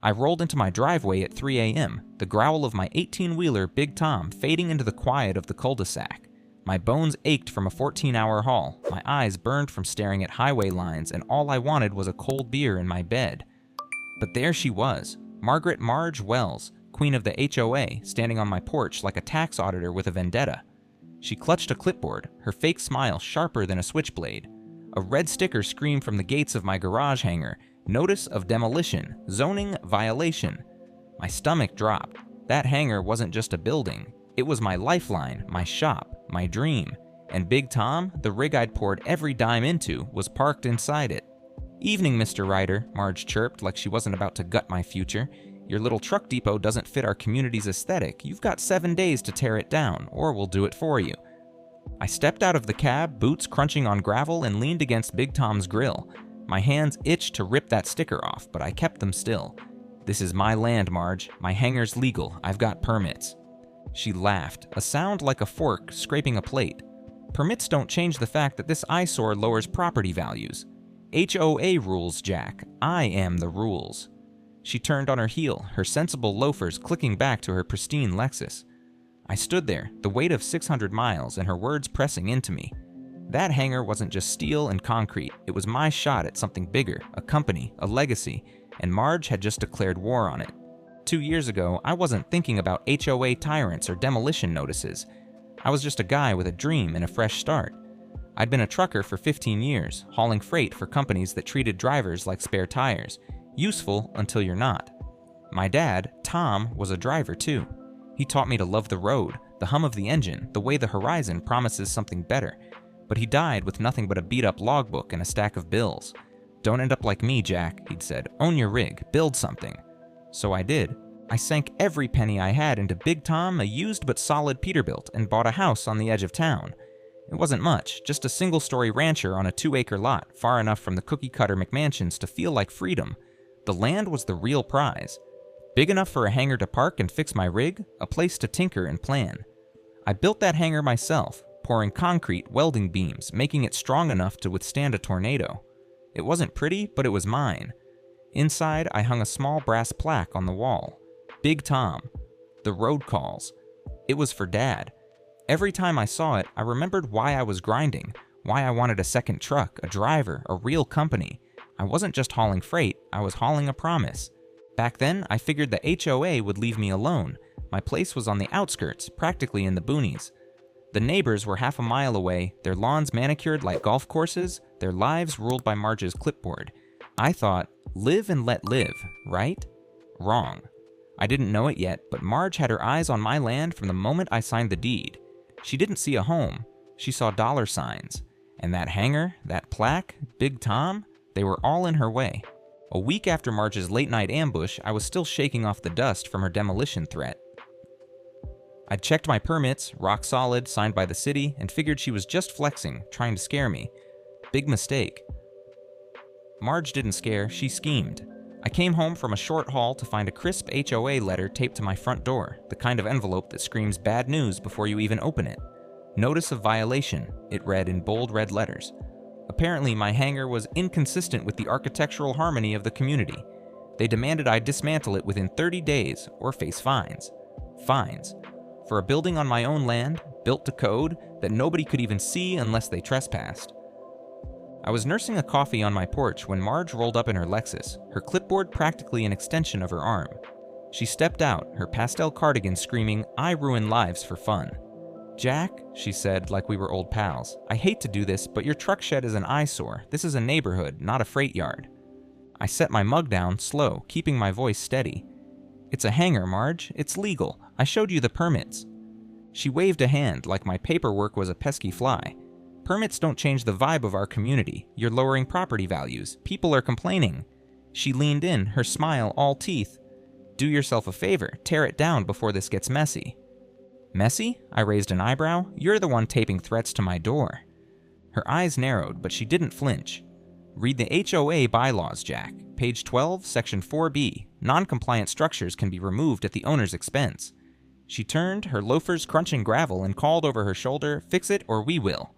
I rolled into my driveway at 3 a.m., the growl of my 18-wheeler Big Tom fading into the quiet of the cul-de-sac. My bones ached from a 14-hour haul, my eyes burned from staring at highway lines, and all I wanted was a cold beer in my bed. But there she was, Margaret Marge Wells, queen of the HOA, standing on my porch like a tax auditor with a vendetta. She clutched a clipboard, her fake smile sharper than a switchblade. A red sticker screamed from the gates of my garage hangar, "Notice of demolition, zoning violation." My stomach dropped. That hangar wasn't just a building. It was my lifeline, my shop, my dream. And Big Tom, the rig I'd poured every dime into, was parked inside it. "Evening, Mr. Ryder," Marge chirped like she wasn't about to gut my future. "Your little truck depot doesn't fit our community's aesthetic. You've got 7 days to tear it down, or we'll do it for you." I stepped out of the cab, boots crunching on gravel, and leaned against Big Tom's grill. My hands itched to rip that sticker off, but I kept them still. "This is my land, Marge. My hangar's legal. I've got permits." She laughed, a sound like a fork scraping a plate. "Permits don't change the fact that this eyesore lowers property values. HOA rules, Jack. I am the rules." She turned on her heel, her sensible loafers clicking back to her pristine Lexus. I stood there, the weight of 600 miles, and her words pressing into me. That hangar wasn't just steel and concrete, it was my shot at something bigger, a company, a legacy, and Marge had just declared war on it. 2 years ago, I wasn't thinking about HOA tyrants or demolition notices. I was just a guy with a dream and a fresh start. I'd been a trucker for 15 years, hauling freight for companies that treated drivers like spare tires. Useful until you're not. My dad, Tom, was a driver too. He taught me to love the road, the hum of the engine, the way the horizon promises something better. But he died with nothing but a beat-up logbook and a stack of bills. "Don't end up like me, Jack," he'd said. "Own your rig, build something." So I did. I sank every penny I had into Big Tom, a used but solid Peterbilt, and bought a house on the edge of town. It wasn't much, just a single-story rancher on a 2-acre lot, far enough from the cookie-cutter McMansions to feel like freedom. The land was the real prize. Big enough for a hangar to park and fix my rig, a place to tinker and plan. I built that hangar myself, pouring concrete, welding beams, making it strong enough to withstand a tornado. It wasn't pretty, but it was mine. Inside, I hung a small brass plaque on the wall. Big Tom. The road calls. It was for Dad. Every time I saw it, I remembered why I was grinding, why I wanted a second truck, a driver, a real company. I wasn't just hauling freight, I was hauling a promise. Back then, I figured the HOA would leave me alone. My place was on the outskirts, practically in the boonies. The neighbors were half a mile away, their lawns manicured like golf courses, their lives ruled by Marge's clipboard. I thought, live and let live, right? Wrong. I didn't know it yet, but Marge had her eyes on my land from the moment I signed the deed. She didn't see a home, she saw dollar signs. And that hangar, that plaque, Big Tom, they were all in her way. A week after Marge's late-night ambush, I was still shaking off the dust from her demolition threat. I'd checked my permits, rock solid, signed by the city, and figured she was just flexing, trying to scare me. Big mistake. Marge didn't scare, she schemed. I came home from a short haul to find a crisp HOA letter taped to my front door, the kind of envelope that screams bad news before you even open it. "Notice of violation," it read in bold red letters. Apparently, my hangar was inconsistent with the architectural harmony of the community. They demanded I dismantle it within 30 days or face fines. Fines. For a building on my own land, built to code, that nobody could even see unless they trespassed. I was nursing a coffee on my porch when Marge rolled up in her Lexus, her clipboard practically an extension of her arm. She stepped out, her pastel cardigan screaming, "I ruin lives for fun." "Jack," she said like we were old pals, "I hate to do this, but your truck shed is an eyesore. This is a neighborhood, not a freight yard." I set my mug down, slow, keeping my voice steady. "It's a hangar, Marge. It's legal. I showed you the permits." She waved a hand like my paperwork was a pesky fly. "Permits don't change the vibe of our community. You're lowering property values. People are complaining." She leaned in, her smile all teeth. "Do yourself a favor. Tear it down before this gets messy." "Messy?" I raised an eyebrow. "You're the one taping threats to my door." Her eyes narrowed, but she didn't flinch. "Read the HOA bylaws, Jack. Page 12, Section 4B. Non-compliant structures can be removed at the owner's expense." She turned, her loafers crunching gravel, and called over her shoulder, "Fix it or we will."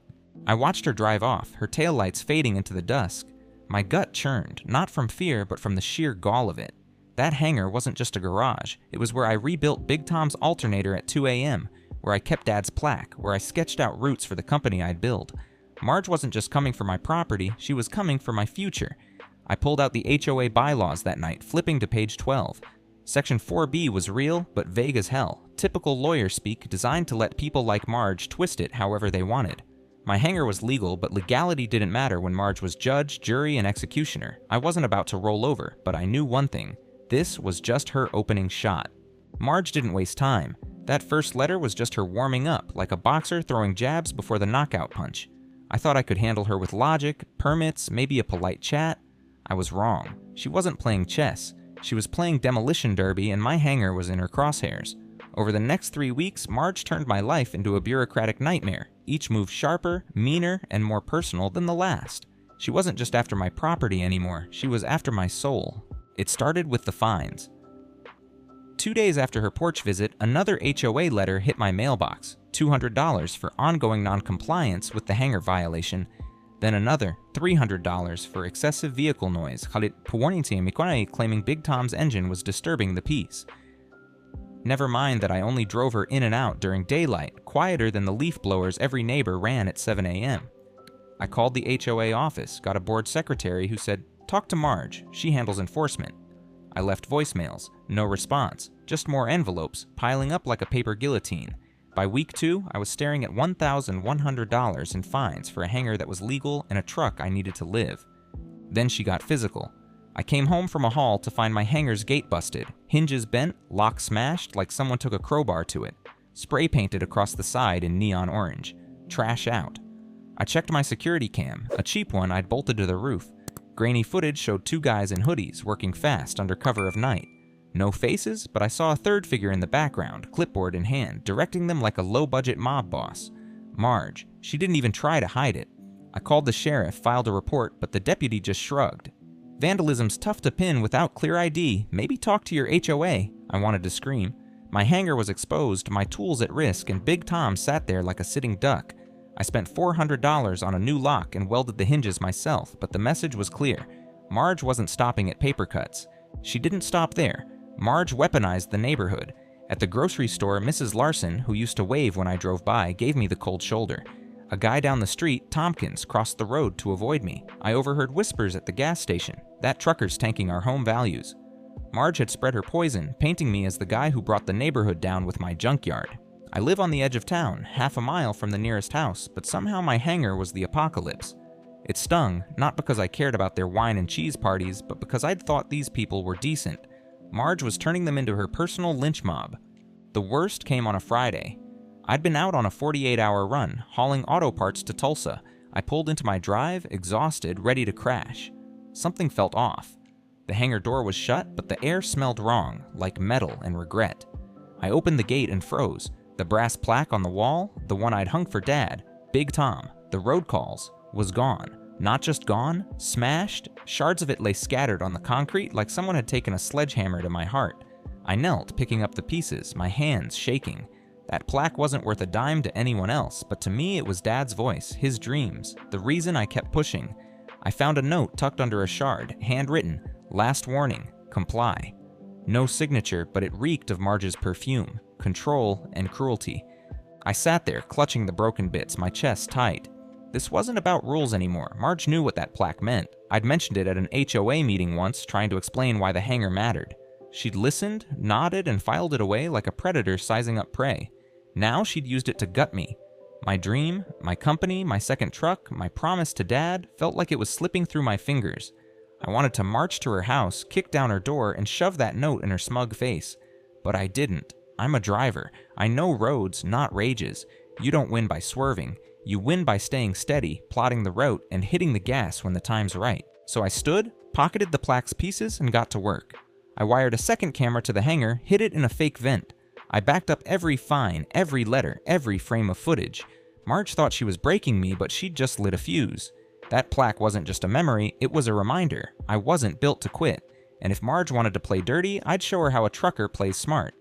I watched her drive off, her taillights fading into the dusk. My gut churned, not from fear, but from the sheer gall of it. That hangar wasn't just a garage, it was where I rebuilt Big Tom's alternator at 2 a.m., where I kept Dad's plaque, where I sketched out routes for the company I'd build. Marge wasn't just coming for my property, she was coming for my future. I pulled out the HOA bylaws that night, flipping to page 12. Section 4B was real, but vague as hell. Typical lawyer speak designed to let people like Marge twist it however they wanted. My hangar was legal, but legality didn't matter when Marge was judge, jury, and executioner. I wasn't about to roll over, but I knew one thing. This was just her opening shot. Marge didn't waste time. That first letter was just her warming up, like a boxer throwing jabs before the knockout punch. I thought I could handle her with logic, permits, maybe a polite chat. I was wrong. She wasn't playing chess. She was playing demolition derby, and my hangar was in her crosshairs. Over the next 3 weeks, Marge turned my life into a bureaucratic nightmare, each move sharper, meaner, and more personal than the last. She wasn't just after my property anymore, she was after my soul. It started with the fines. 2 days after her porch visit, another HOA letter hit my mailbox, $200 for ongoing non-compliance with the hangar violation, then another $300 for excessive vehicle noise, claiming Big Tom's engine was disturbing the peace. Never mind that I only drove her in and out during daylight, quieter than the leaf blowers every neighbor ran at 7 a.m. I called the HOA office, got a board secretary who said, "Talk to Marge, she handles enforcement." I left voicemails, no response, just more envelopes, piling up like a paper guillotine. By week 2, I was staring at $1,100 in fines for a hangar that was legal and a truck I needed to live. Then she got physical. I came home from a haul to find my hangar's gate busted, hinges bent, lock smashed like someone took a crowbar to it, spray painted across the side in neon orange. Trash out. I checked my security cam, a cheap one I'd bolted to the roof. Grainy footage showed 2 guys in hoodies working fast under cover of night. No faces, but I saw a third figure in the background, clipboard in hand, directing them like a low-budget mob boss. Marge. She didn't even try to hide it. I called the sheriff, filed a report, but the deputy just shrugged. Vandalism's tough to pin without clear ID. Maybe talk to your HOA. I wanted to scream. My hangar was exposed, my tools at risk, and Big Tom sat there like a sitting duck. I spent $400 on a new lock and welded the hinges myself, but the message was clear. Marge wasn't stopping at paper cuts. She didn't stop there. Marge weaponized the neighborhood. At the grocery store, Mrs. Larson, who used to wave when I drove by, gave me the cold shoulder. A guy down the street, Tompkins, crossed the road to avoid me. I overheard whispers at the gas station. That trucker's tanking our home values. Marge had spread her poison, painting me as the guy who brought the neighborhood down with my junkyard. I live on the edge of town, half a mile from the nearest house, but somehow my hangar was the apocalypse. It stung, not because I cared about their wine and cheese parties, but because I'd thought these people were decent. Marge was turning them into her personal lynch mob. The worst came on a Friday. I'd been out on a 48-hour run, hauling auto parts to Tulsa. I pulled into my drive, exhausted, ready to crash. Something felt off. The hangar door was shut, but the air smelled wrong, like metal and regret. I opened the gate and froze. The brass plaque on the wall, the one I'd hung for Dad, Big Tom, the road calls, was gone. Not just gone, smashed. Shards of it lay scattered on the concrete like someone had taken a sledgehammer to my heart. I knelt, picking up the pieces, my hands shaking. That plaque wasn't worth a dime to anyone else, but to me it was Dad's voice, his dreams, the reason I kept pushing. I found a note tucked under a shard, handwritten, "Last warning, comply." No signature, but it reeked of Marge's perfume, control, and cruelty. I sat there, clutching the broken bits, my chest tight. This wasn't about rules anymore. Marge knew what that plaque meant. I'd mentioned it at an HOA meeting once, trying to explain why the hangar mattered. She'd listened, nodded, and filed it away like a predator sizing up prey. Now she'd used it to gut me. My dream, my company, my second truck, my promise to Dad felt like it was slipping through my fingers. I wanted to march to her house, kick down her door, and shove that note in her smug face. But I didn't. I'm a driver. I know roads, not rages. You don't win by swerving. You win by staying steady, plotting the route, and hitting the gas when the time's right. So I stood, pocketed the plaque's pieces, and got to work. I wired a second camera to the hangar, hid it in a fake vent. I backed up every fine, every letter, every frame of footage. Marge thought she was breaking me, but she'd just lit a fuse. That plaque wasn't just a memory, it was a reminder. I wasn't built to quit. And if Marge wanted to play dirty, I'd show her how a trucker plays smart.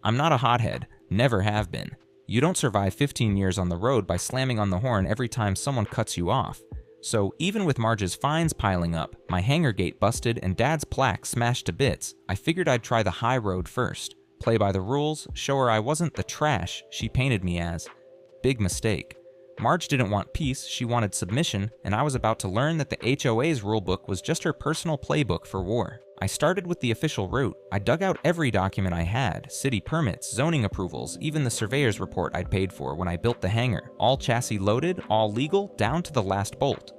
I'm not a hothead, never have been. You don't survive 15 years on the road by slamming on the horn every time someone cuts you off. So even with Marge's fines piling up, my hangar gate busted, and Dad's plaque smashed to bits, I figured I'd try the high road first. Play by the rules, show her I wasn't the trash she painted me as. Big mistake. Marge didn't want peace, she wanted submission, and I was about to learn that the HOA's rulebook was just her personal playbook for war. I started with the official route. I dug out every document I had, city permits, zoning approvals, even the surveyor's report I'd paid for when I built the hangar, all chassis loaded, all legal, down to the last bolt.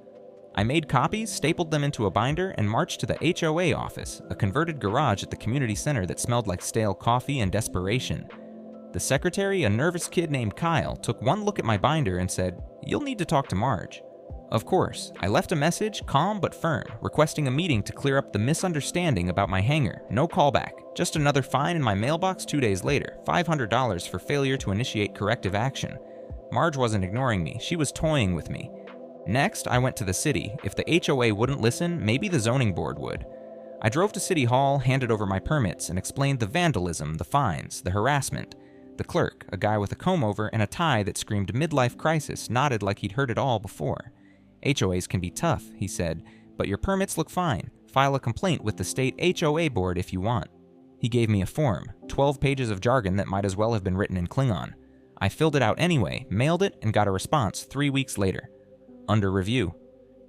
I made copies, stapled them into a binder, and marched to the HOA office, a converted garage at the community center that smelled like stale coffee and desperation. The secretary, a nervous kid named Kyle, took one look at my binder and said, "You'll need to talk to Marge." Of course, I left a message, calm but firm, requesting a meeting to clear up the misunderstanding about my hangar. No callback, just another fine in my mailbox 2 days later, $500 for failure to initiate corrective action. Marge wasn't ignoring me, she was toying with me. Next, I went to the city. If the HOA wouldn't listen, maybe the zoning board would. I drove to City Hall, handed over my permits, and explained the vandalism, the fines, the harassment. The clerk, a guy with a comb-over and a tie that screamed midlife crisis, nodded like he'd heard it all before. HOAs can be tough, he said, but your permits look fine. File a complaint with the state HOA board if you want. He gave me a form, 12 pages of jargon that might as well have been written in Klingon. I filled it out anyway, mailed it, and got a response 3 weeks later. Under review.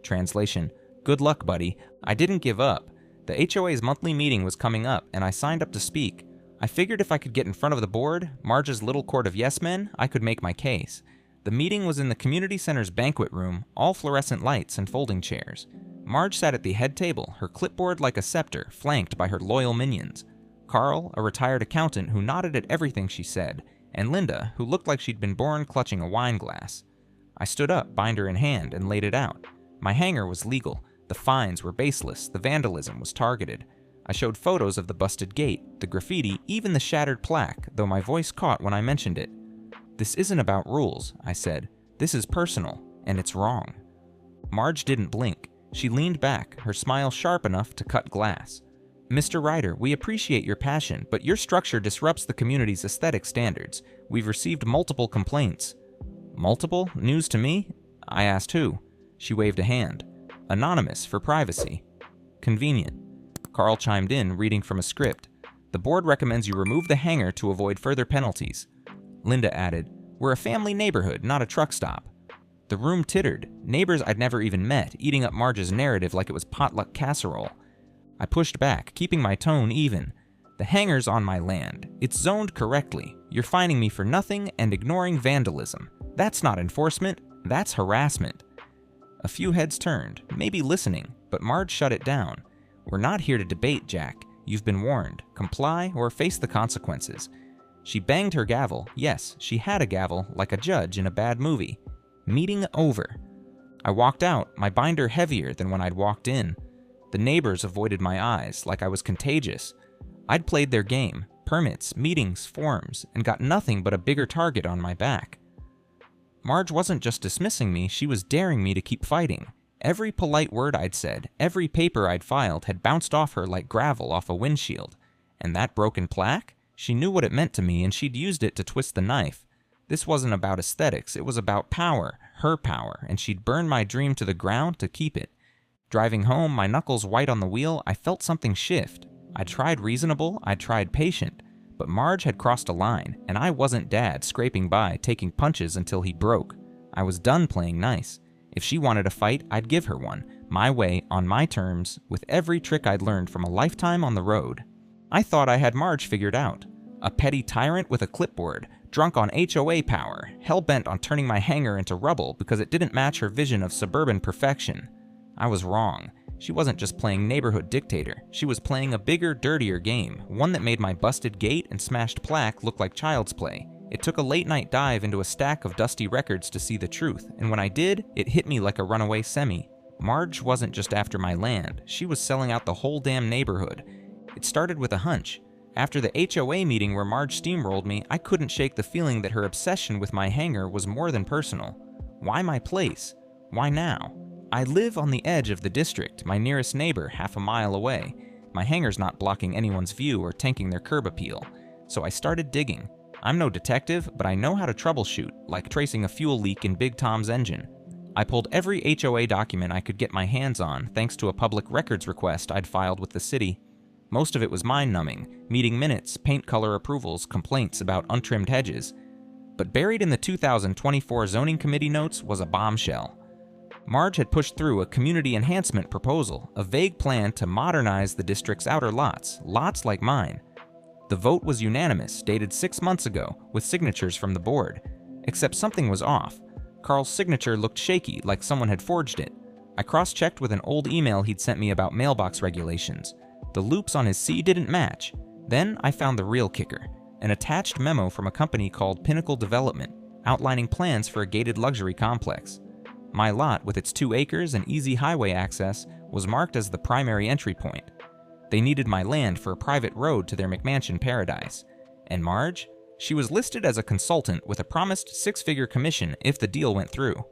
Translation: good luck, buddy. I didn't give up. The HOA's monthly meeting was coming up, and I signed up to speak. I figured if I could get in front of the board, Marge's little court of yes-men, I could make my case. The meeting was in the community center's banquet room, all fluorescent lights and folding chairs. Marge sat at the head table, her clipboard like a scepter, flanked by her loyal minions. Carl, a retired accountant who nodded at everything she said, and Linda, who looked like she'd been born clutching a wine glass. I stood up, binder in hand, and laid it out. My hangar was legal. The fines were baseless. The vandalism was targeted. I showed photos of the busted gate, the graffiti, even the shattered plaque, though my voice caught when I mentioned it. This isn't about rules, I said. This is personal, and it's wrong. Marge didn't blink. She leaned back, her smile sharp enough to cut glass. Mr. Ryder, we appreciate your passion, but your structure disrupts the community's aesthetic standards. We've received multiple complaints. Multiple? News to me? I asked who. She waved a hand. Anonymous, for privacy. Convenient. Carl chimed in, reading from a script. The board recommends you remove the hangar to avoid further penalties. Linda added, we're a family neighborhood, not a truck stop. The room tittered. Neighbors I'd never even met, eating up Marge's narrative like it was potluck casserole. I pushed back, keeping my tone even. The hangar's on my land. It's zoned correctly. You're fining me for nothing and ignoring vandalism. That's not enforcement, that's harassment. A few heads turned, maybe listening, but Marge shut it down. We're not here to debate, Jack. You've been warned. Comply or face the consequences. She banged her gavel. Yes, she had a gavel, like a judge in a bad movie. Meeting over. I walked out, my binder heavier than when I'd walked in. The neighbors avoided my eyes, like I was contagious. I'd played their game, permits, meetings, forms, and got nothing but a bigger target on my back. Marge wasn't just dismissing me, she was daring me to keep fighting. Every polite word I'd said, every paper I'd filed had bounced off her like gravel off a windshield. And that broken plaque? She knew what it meant to me, and she'd used it to twist the knife. This wasn't about aesthetics, it was about power, her power, and she'd burned my dream to the ground to keep it. Driving home, my knuckles white on the wheel, I felt something shift. I'd tried reasonable, I'd tried patient, but Marge had crossed a line, and I wasn't Dad scraping by, taking punches until he broke. I was done playing nice. If she wanted a fight, I'd give her one, my way, on my terms, with every trick I'd learned from a lifetime on the road. I thought I had Marge figured out. A petty tyrant with a clipboard, drunk on HOA power, hell-bent on turning my hangar into rubble because it didn't match her vision of suburban perfection. I was wrong. She wasn't just playing neighborhood dictator. She was playing a bigger, dirtier game, one that made my busted gate and smashed plaque look like child's play. It took a late-night dive into a stack of dusty records to see the truth, and when I did, it hit me like a runaway semi. Marge wasn't just after my land. She was selling out the whole damn neighborhood. It started with a hunch. After the HOA meeting where Marge steamrolled me, I couldn't shake the feeling that her obsession with my hangar was more than personal. Why my place? Why now? I live on the edge of the district, my nearest neighbor half a mile away. My hangar's not blocking anyone's view or tanking their curb appeal. So I started digging. I'm no detective, but I know how to troubleshoot, like tracing a fuel leak in Big Tom's engine. I pulled every HOA document I could get my hands on thanks to a public records request I'd filed with the city. Most of it was mind-numbing, meeting minutes, paint color approvals, complaints about untrimmed hedges. But buried in the 2024 zoning committee notes was a bombshell. Marge had pushed through a community enhancement proposal, a vague plan to modernize the district's outer lots like mine. The vote was unanimous, dated 6 months ago, with signatures from the board. Except something was off. Carl's signature looked shaky, like someone had forged it. I cross-checked with an old email he'd sent me about mailbox regulations. The loops on his C didn't match. Then I found the real kicker, an attached memo from a company called Pinnacle Development, outlining plans for a gated luxury complex. My lot, with its 2 acres and easy highway access, was marked as the primary entry point. They needed my land for a private road to their McMansion paradise. And Marge? She was listed as a consultant with a promised 6-figure commission if the deal went through.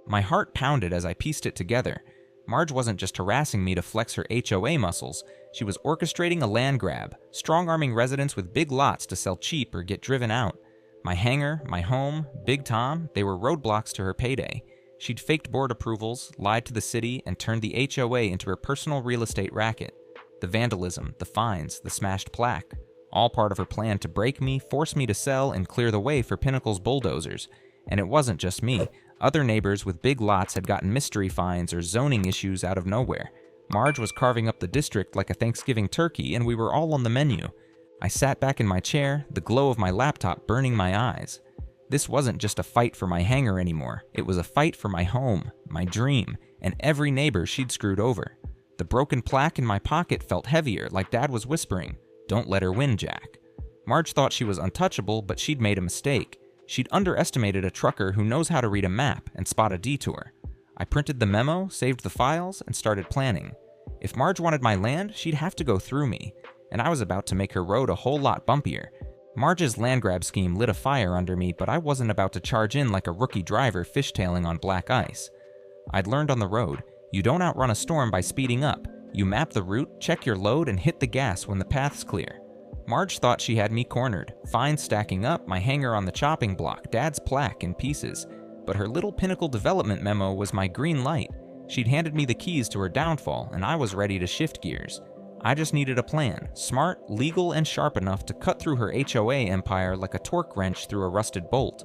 My heart pounded as I pieced it together. Marge wasn't just harassing me to flex her HOA muscles, she was orchestrating a land grab, strong-arming residents with big lots to sell cheap or get driven out. My hangar, my home, Big Tom, they were roadblocks to her payday. She'd faked board approvals, lied to the city, and turned the HOA into her personal real estate racket. The vandalism, the fines, the smashed plaque, all part of her plan to break me, force me to sell, and clear the way for Pinnacle's bulldozers. And it wasn't just me. Other neighbors with big lots had gotten mystery fines or zoning issues out of nowhere. Marge was carving up the district like a Thanksgiving turkey, and we were all on the menu. I sat back in my chair, the glow of my laptop burning my eyes. This wasn't just a fight for my hangar anymore. It was a fight for my home, my dream, and every neighbor she'd screwed over. The broken plaque in my pocket felt heavier, like Dad was whispering, "Don't let her win, Jack." Marge thought she was untouchable, but she'd made a mistake. She'd underestimated a trucker who knows how to read a map and spot a detour. I printed the memo, saved the files, and started planning. If Marge wanted my land, she'd have to go through me, and I was about to make her road a whole lot bumpier. Marge's land grab scheme lit a fire under me, but I wasn't about to charge in like a rookie driver fishtailing on black ice. I'd learned on the road, you don't outrun a storm by speeding up. You map the route, check your load, and hit the gas when the path's clear. Marge thought she had me cornered, fines stacking up, my hangar on the chopping block, Dad's plaque in pieces. But her little Pinnacle Development memo was my green light. She'd handed me the keys to her downfall, and I was ready to shift gears. I just needed a plan, smart, legal, and sharp enough to cut through her HOA empire like a torque wrench through a rusted bolt.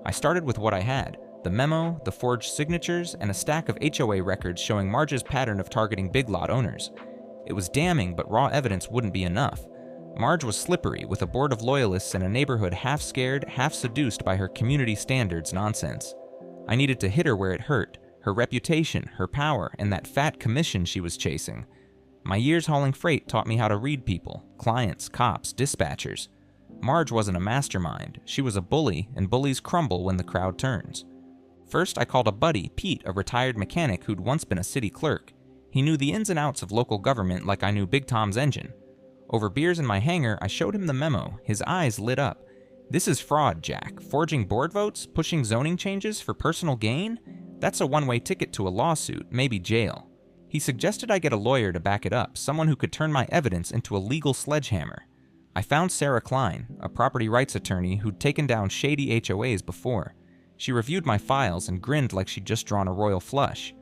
I started with what I had, the memo, the forged signatures, and a stack of HOA records showing Marge's pattern of targeting big lot owners. It was damning, but raw evidence wouldn't be enough. Marge was slippery, with a board of loyalists and a neighborhood half scared, half seduced by her community standards nonsense. I needed to hit her where it hurt, her reputation, her power, and that fat commission she was chasing. My years hauling freight taught me how to read people, clients, cops, dispatchers. Marge wasn't a mastermind, she was a bully, and bullies crumble when the crowd turns. First, I called a buddy, Pete, a retired mechanic who'd once been a city clerk. He knew the ins and outs of local government like I knew Big Tom's engine. Over beers in my hangar, I showed him the memo. His eyes lit up. "This is fraud, Jack. Forging board votes? Pushing zoning changes for personal gain? That's a one-way ticket to a lawsuit, maybe jail." He suggested I get a lawyer to back it up, someone who could turn my evidence into a legal sledgehammer. I found Sarah Klein, a property rights attorney who'd taken down shady HOAs before. She reviewed my files and grinned like she'd just drawn a royal flush.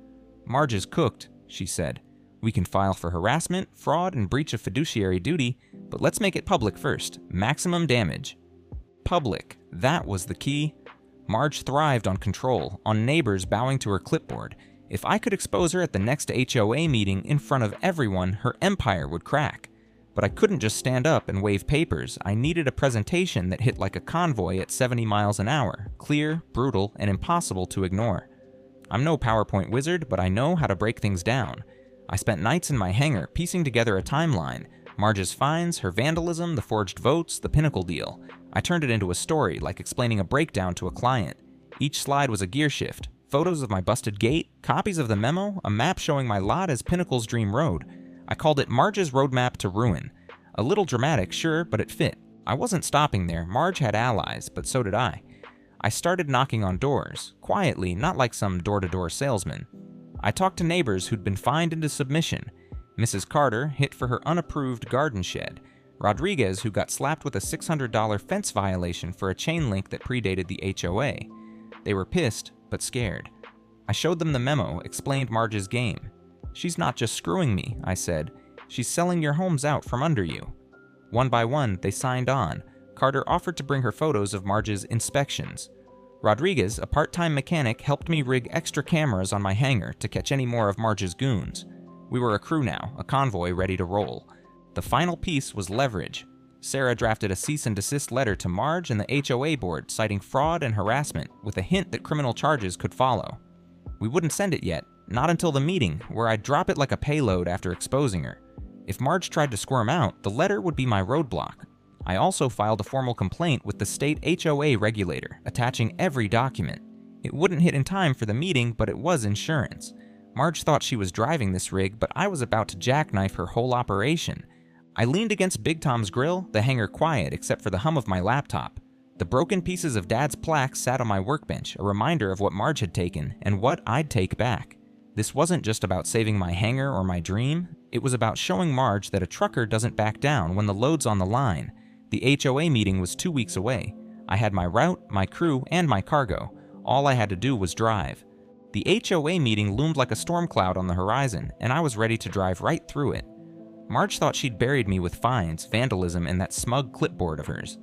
"Marge is cooked," she said. "We can file for harassment, fraud, and breach of fiduciary duty, but let's make it public first. Maximum damage." Public. That was the key. Marge thrived on control, on neighbors bowing to her clipboard. If I could expose her at the next HOA meeting in front of everyone, her empire would crack. But I couldn't just stand up and wave papers. I needed a presentation that hit like a convoy at 70 miles an hour, clear, brutal, and impossible to ignore. I'm no PowerPoint wizard, but I know how to break things down. I spent nights in my hangar piecing together a timeline, Marge's fines, her vandalism, the forged votes, the Pinnacle deal. I turned it into a story, like explaining a breakdown to a client. Each slide was a gear shift, photos of my busted gate, copies of the memo, a map showing my lot as Pinnacle's dream road. I called it Marge's Roadmap to Ruin. A little dramatic, sure, but it fit. I wasn't stopping there. Marge had allies, but so did I. I started knocking on doors, quietly, not like some door-to-door salesman. I talked to neighbors who'd been fined into submission. Mrs. Carter, hit for her unapproved garden shed. Rodriguez, who got slapped with a $600 fence violation for a chain link that predated the HOA. They were pissed, but scared. I showed them the memo, explained Marge's game. "She's not just screwing me," I said. "She's selling your homes out from under you." One by one, they signed on. Carter offered to bring her photos of Marge's inspections. Rodriguez, a part-time mechanic, helped me rig extra cameras on my hangar to catch any more of Marge's goons. We were a crew now, a convoy ready to roll. The final piece was leverage. Sarah drafted a cease and desist letter to Marge and the HOA board citing fraud and harassment, with a hint that criminal charges could follow. We wouldn't send it yet, not until the meeting, where I'd drop it like a payload after exposing her. If Marge tried to squirm out, the letter would be my roadblock. I also filed a formal complaint with the state HOA regulator, attaching every document. It wouldn't hit in time for the meeting, but it was insurance. Marge thought she was driving this rig, but I was about to jackknife her whole operation. I leaned against Big Tom's grill, the hangar quiet except for the hum of my laptop. The broken pieces of Dad's plaques sat on my workbench, a reminder of what Marge had taken and what I'd take back. This wasn't just about saving my hangar or my dream. It was about showing Marge that a trucker doesn't back down when the load's on the line. The HOA meeting was 2 weeks away. I had my route, my crew, and my cargo. All I had to do was drive. The HOA meeting loomed like a storm cloud on the horizon, and I was ready to drive right through it. Marge thought she'd buried me with fines, vandalism, and that smug clipboard of hers.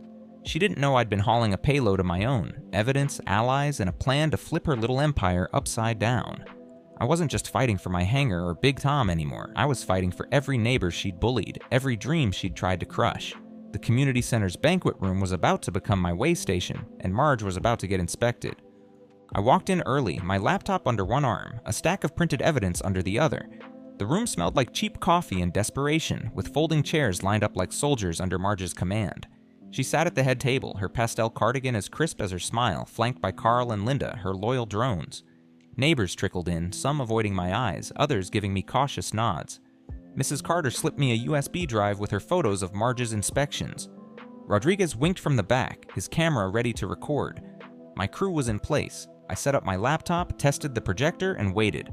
She didn't know I'd been hauling a payload of my own, evidence, allies, and a plan to flip her little empire upside down. I wasn't just fighting for my hangar or Big Tom anymore. I was fighting for every neighbor she'd bullied, every dream she'd tried to crush. The community center's banquet room was about to become my way station, and Marge was about to get inspected. I walked in early, my laptop under one arm, a stack of printed evidence under the other. The room smelled like cheap coffee and desperation, with folding chairs lined up like soldiers under Marge's command. She sat at the head table, her pastel cardigan as crisp as her smile, flanked by Carl and Linda, her loyal drones. Neighbors trickled in, some avoiding my eyes, others giving me cautious nods. Mrs. Carter slipped me a USB drive with her photos of Marge's inspections. Rodriguez winked from the back, his camera ready to record. My crew was in place. I set up my laptop, tested the projector, and waited.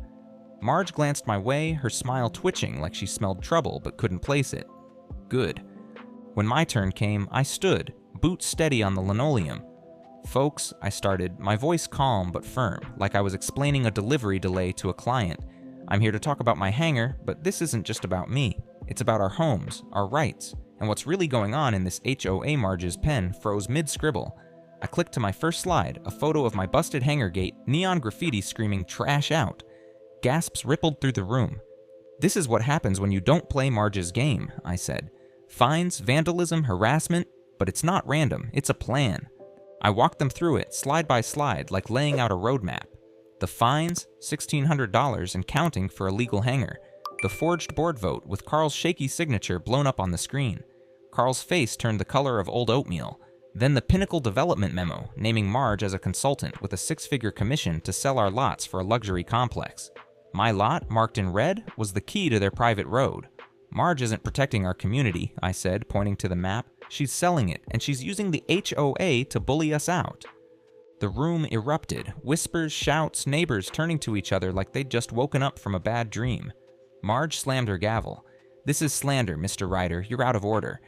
Marge glanced my way, her smile twitching like she smelled trouble but couldn't place it. Good. When my turn came, I stood, boots steady on the linoleum. "Folks," I started, my voice calm but firm, like I was explaining a delivery delay to a client. "I'm here to talk about my hangar, but this isn't just about me. It's about our homes, our rights, and what's really going on in this HOA." Marge's pen froze mid-scribble. I clicked to my first slide, a photo of my busted hangar gate, neon graffiti screaming "trash out." Gasps rippled through the room. "This is what happens when you don't play Marge's game," I said. "Fines, vandalism, harassment, but it's not random, it's a plan." I walked them through it, slide by slide, like laying out a roadmap. The fines, $1,600 and counting for a legal hangar. The forged board vote with Carl's shaky signature blown up on the screen. Carl's face turned the color of old oatmeal. Then the Pinnacle development memo, naming Marge as a consultant with a 6-figure commission to sell our lots for a luxury complex. My lot, marked in red, was the key to their private road. "Marge isn't protecting our community," I said, pointing to the map. "She's selling it, and she's using the HOA to bully us out." The room erupted, whispers, shouts, neighbors turning to each other like they'd just woken up from a bad dream. Marge slammed her gavel. "This is slander, Mr. Ryder. You're out of order."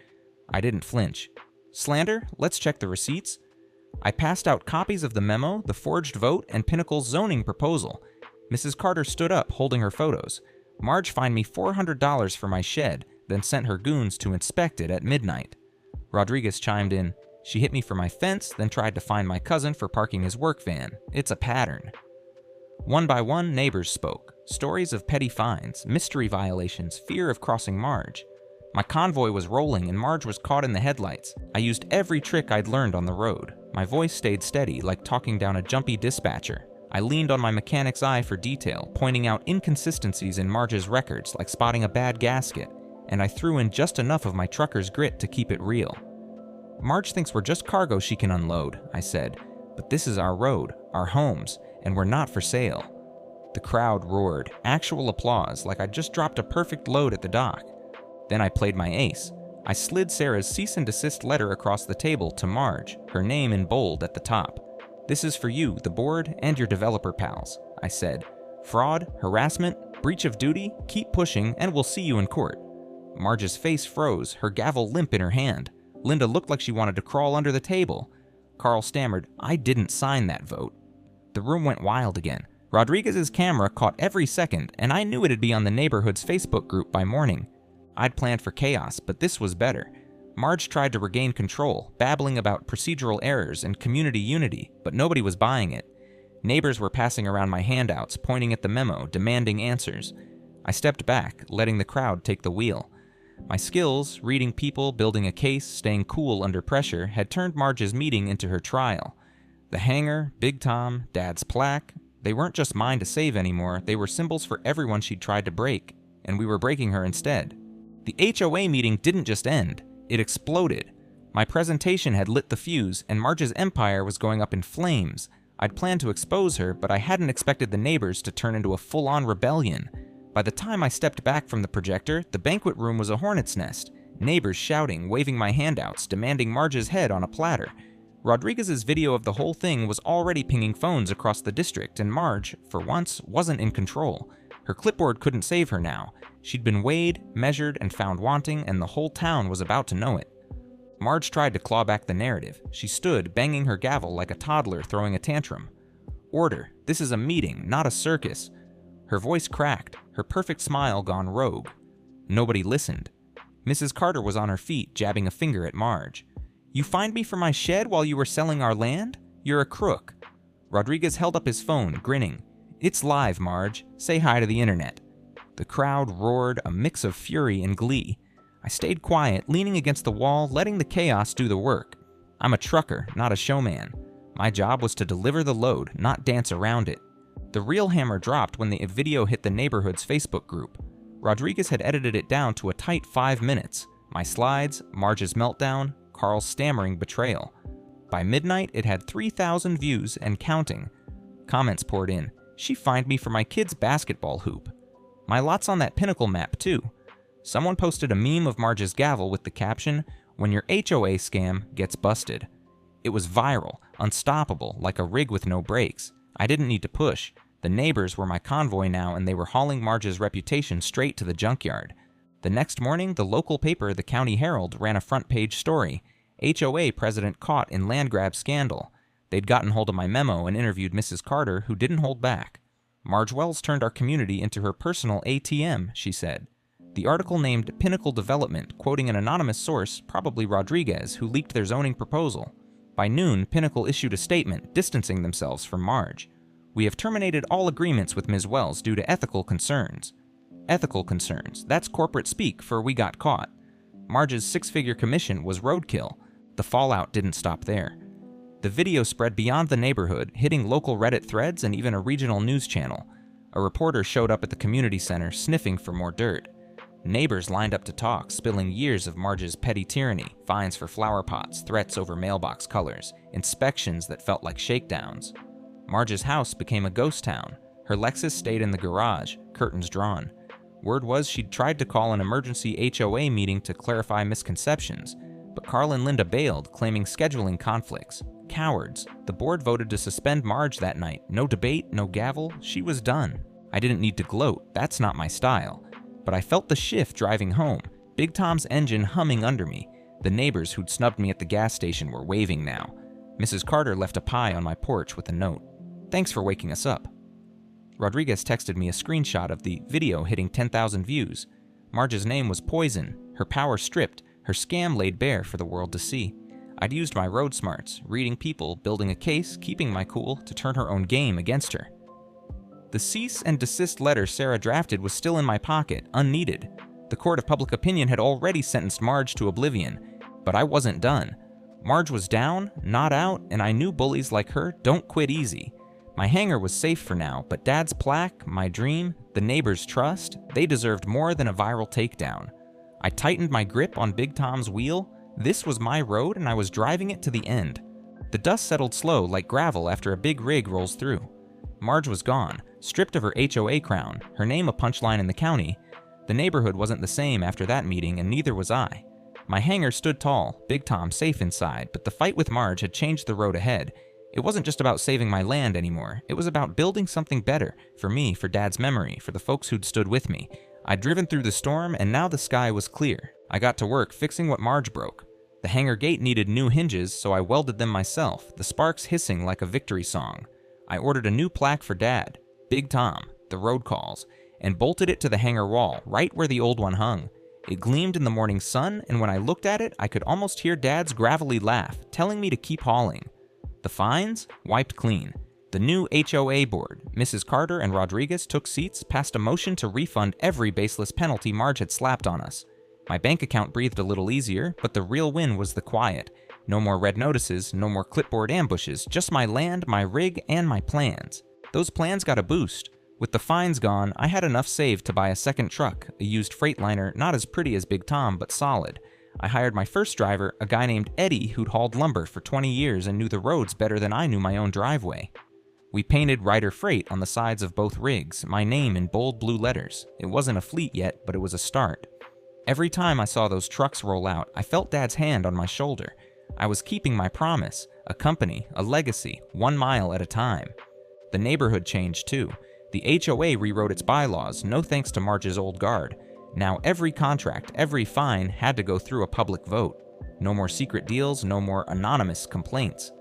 I didn't flinch. "Slander? Let's check the receipts." I passed out copies of the memo, the forged vote, and Pinnacle's zoning proposal. Mrs. Carter stood up, holding her photos. Marge fined me $400 for my shed, then sent her goons to inspect it at midnight. Rodriguez chimed in. "She hit me for my fence, then tried to fine my cousin for parking his work van. It's a pattern." One by one, neighbors spoke. Stories of petty fines, mystery violations, fear of crossing Marge. My convoy was rolling and Marge was caught in the headlights. I used every trick I'd learned on the road. My voice stayed steady, like talking down a jumpy dispatcher. I leaned on my mechanic's eye for detail, pointing out inconsistencies in Marge's records, like spotting a bad gasket, and I threw in just enough of my trucker's grit to keep it real. "Marge thinks we're just cargo she can unload," I said, "but this is our road, our homes, and we're not for sale." The crowd roared, actual applause, like I'd just dropped a perfect load at the dock. Then I played my ace. I slid Sarah's cease and desist letter across the table to Marge, her name in bold at the top. "This is for you, the board, and your developer pals," I said. "Fraud, harassment, breach of duty, keep pushing, and we'll see you in court." Marge's face froze, her gavel limp in her hand. Linda looked like she wanted to crawl under the table. Carl stammered, "I didn't sign that vote." The room went wild again. Rodriguez's camera caught every second, and I knew it'd be on the neighborhood's Facebook group by morning. I'd planned for chaos, but this was better. Marge tried to regain control, babbling about procedural errors and community unity, but nobody was buying it. Neighbors were passing around my handouts, pointing at the memo, demanding answers. I stepped back, letting the crowd take the wheel. My skills, reading people, building a case, staying cool under pressure, had turned Marge's meeting into her trial. The hangar, Big Tom, Dad's plaque, they weren't just mine to save anymore, they were symbols for everyone she'd tried to break, and we were breaking her instead. The HOA meeting didn't just end, it exploded. My presentation had lit the fuse, and Marge's empire was going up in flames. I'd planned to expose her, but I hadn't expected the neighbors to turn into a full-on rebellion. By the time I stepped back from the projector, the banquet room was a hornet's nest. Neighbors shouting, waving my handouts, demanding Marge's head on a platter. Rodriguez's video of the whole thing was already pinging phones across the district, and Marge, for once, wasn't in control. Her clipboard couldn't save her now. She'd been weighed, measured, and found wanting, and the whole town was about to know it. Marge tried to claw back the narrative. She stood, banging her gavel like a toddler throwing a tantrum. Order. This is a meeting, not a circus. Her voice cracked, her perfect smile gone rogue. Nobody listened. Mrs. Carter was on her feet, jabbing a finger at Marge. You fined me for my shed while you were selling our land? You're a crook. Rodriguez held up his phone, grinning. It's live, Marge. Say hi to the internet. The crowd roared, a mix of fury and glee. I stayed quiet, leaning against the wall, letting the chaos do the work. I'm a trucker, not a showman. My job was to deliver the load, not dance around it. The real hammer dropped when the video hit the neighborhood's Facebook group. Rodriguez had edited it down to a tight 5 minutes. My slides, Marge's meltdown, Carl's stammering betrayal. By midnight, it had 3,000 views and counting. Comments poured in. She fined me for my kid's basketball hoop. My lot's on that Pinnacle map, too. Someone posted a meme of Marge's gavel with the caption, "When your HOA scam gets busted." It was viral, unstoppable, like a rig with no brakes. I didn't need to push. The neighbors were my convoy now, and they were hauling Marge's reputation straight to the junkyard. The next morning, the local paper, the County Herald, ran a front-page story. HOA president caught in land grab scandal. They'd gotten hold of my memo and interviewed Mrs. Carter, who didn't hold back. Marge Wells turned our community into her personal ATM, she said. The article named Pinnacle Development, quoting an anonymous source, probably Rodriguez, who leaked their zoning proposal. By noon, Pinnacle issued a statement distancing themselves from Marge. We have terminated all agreements with Ms. Wells due to ethical concerns. Ethical concerns, that's corporate speak for we got caught. Marge's 6-figure commission was roadkill. The fallout didn't stop there. The video spread beyond the neighborhood, hitting local Reddit threads and even a regional news channel. A reporter showed up at the community center, sniffing for more dirt. Neighbors lined up to talk, spilling years of Marge's petty tyranny, fines for flower pots, threats over mailbox colors, inspections that felt like shakedowns. Marge's house became a ghost town. Her Lexus stayed in the garage, curtains drawn. Word was she'd tried to call an emergency HOA meeting to clarify misconceptions, but Carl and Linda bailed, claiming scheduling conflicts. Cowards. The board voted to suspend Marge that night. No debate, no gavel, she was done. I didn't need to gloat, that's not my style. But I felt the shift driving home, Big Tom's engine humming under me. The neighbors who'd snubbed me at the gas station were waving now. Mrs. Carter left a pie on my porch with a note. Thanks for waking us up. Rodriguez texted me a screenshot of the video hitting 10,000 views. Marge's name was poison, her power stripped, her scam laid bare for the world to see. I'd used my road smarts, reading people, building a case, keeping my cool, to turn her own game against her. The cease and desist letter Sarah drafted was still in my pocket, unneeded. The court of public opinion had already sentenced Marge to oblivion, but I wasn't done. Marge was down, not out, and I knew bullies like her don't quit easy. My hangar was safe for now, but Dad's plaque, my dream, the neighbors' trust, they deserved more than a viral takedown. I tightened my grip on Big Tom's wheel. This was my road, and I was driving it to the end. The dust settled slow, like gravel after a big rig rolls through. Marge was gone, stripped of her HOA crown, her name a punchline in the county. The neighborhood wasn't the same after that meeting, and neither was I. My hangar stood tall, Big Tom safe inside, but the fight with Marge had changed the road ahead. It wasn't just about saving my land anymore. It was about building something better, for me, for Dad's memory, for the folks who'd stood with me. I'd driven through the storm, and now the sky was clear. I got to work fixing what Marge broke. The hangar gate needed new hinges, so I welded them myself, the sparks hissing like a victory song. I ordered a new plaque for Dad. Big Tom, the road calls, and bolted it to the hangar wall, right where the old one hung. It gleamed in the morning sun, and when I looked at it, I could almost hear Dad's gravelly laugh, telling me to keep hauling. The fines? Wiped clean. The new HOA board, Mrs. Carter and Rodriguez took seats, passed a motion to refund every baseless penalty Marge had slapped on us. My bank account breathed a little easier, but the real win was the quiet. No more red notices, no more clipboard ambushes, just my land, my rig, and my plans. Those plans got a boost. With the fines gone, I had enough saved to buy a second truck, a used Freightliner not as pretty as Big Tom, but solid. I hired my first driver, a guy named Eddie who'd hauled lumber for 20 years and knew the roads better than I knew my own driveway. We painted Ryder Freight on the sides of both rigs, my name in bold blue letters. It wasn't a fleet yet, but it was a start. Every time I saw those trucks roll out, I felt Dad's hand on my shoulder. I was keeping my promise, a company, a legacy, 1 mile at a time. The neighborhood changed too. The HOA rewrote its bylaws, no thanks to Marge's old guard. Now every contract, every fine had to go through a public vote. No more secret deals, no more anonymous complaints.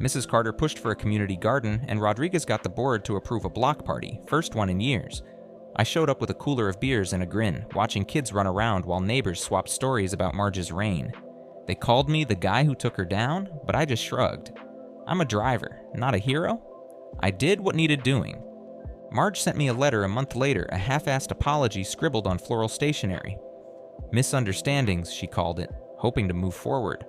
Mrs. Carter pushed for a community garden, and Rodriguez got the board to approve a block party, first one in years. I showed up with a cooler of beers and a grin, watching kids run around while neighbors swapped stories about Marge's reign. They called me the guy who took her down, but I just shrugged. I'm a driver, not a hero. I did what needed doing. Marge sent me a letter a month later, a half-assed apology scribbled on floral stationery. Misunderstandings, she called it, hoping to move forward.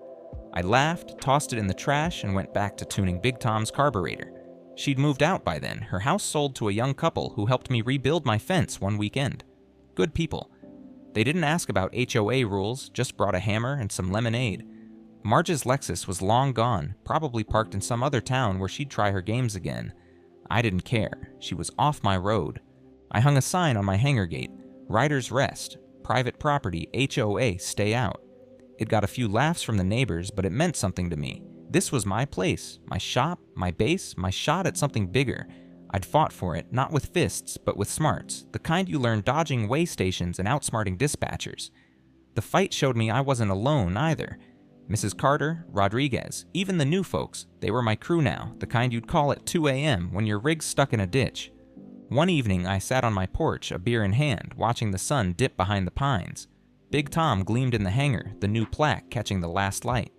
I laughed, tossed it in the trash, and went back to tuning Big Tom's carburetor. She'd moved out by then, her house sold to a young couple who helped me rebuild my fence one weekend. Good people. They didn't ask about HOA rules, just brought a hammer and some lemonade. Marge's Lexus was long gone, probably parked in some other town where she'd try her games again. I didn't care. She was off my road. I hung a sign on my hangar gate, Riders Rest, private property, HOA, stay out. It got a few laughs from the neighbors, but it meant something to me. This was my place, my shop, my base, my shot at something bigger. I'd fought for it, not with fists, but with smarts, the kind you learn dodging way stations and outsmarting dispatchers. The fight showed me I wasn't alone either. Mrs. Carter, Rodriguez, even the new folks, they were my crew now, the kind you'd call at 2 a.m. when your rig's stuck in a ditch. One evening I sat on my porch, a beer in hand, watching the sun dip behind the pines. Big Tom gleamed in the hangar, the new plaque catching the last light.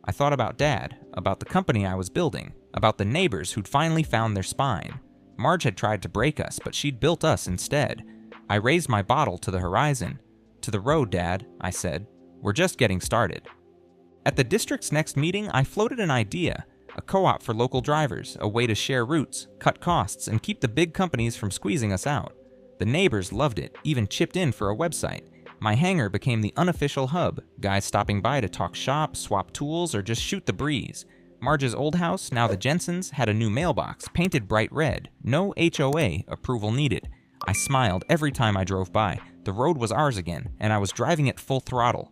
I thought about Dad, about the company I was building, about the neighbors who'd finally found their spine. Marge had tried to break us, but she'd built us instead. I raised my bottle to the horizon. To the road, Dad, I said. We're just getting started. At the district's next meeting, I floated an idea. A co-op for local drivers, a way to share routes, cut costs, and keep the big companies from squeezing us out. The neighbors loved it, even chipped in for a website. My hangar became the unofficial hub, guys stopping by to talk shop, swap tools, or just shoot the breeze. Marge's old house, now the Jensens, had a new mailbox, painted bright red. No HOA approval needed. I smiled every time I drove by. The road was ours again, and I was driving it full throttle.